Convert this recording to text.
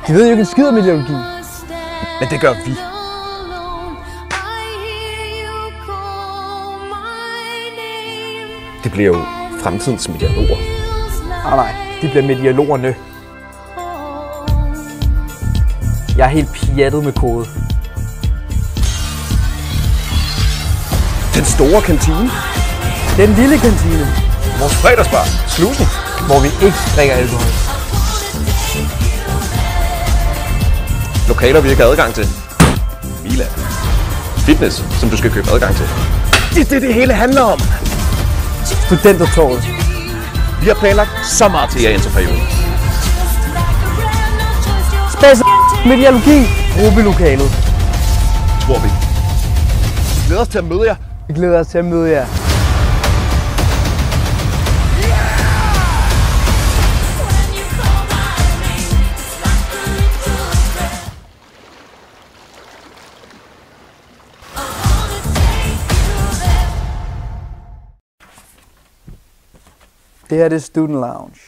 De ved jo ikke en skid om ideologi. Men det gør vi. Det bliver jo fremtidens medialoger. Nej, de bliver medialogerne. Jeg er helt pjattet med kode. Den store kantine. Den lille kantine, Vores fredagsbar. Slusen. hvor vi ikke drikker alkohol. Lokaler, vi ikke har adgang til. Milan. Fitness, som du skal købe adgang til. Det er det hele handler om. Studentertorvet. Vi har planlagt så meget til jer i interperioden. Spas medialogi. Gruppelokalet. Tror vi. Vi glæder os til at møde jer. Vi glæder os til at møde jer. Det her det er Student Lounge.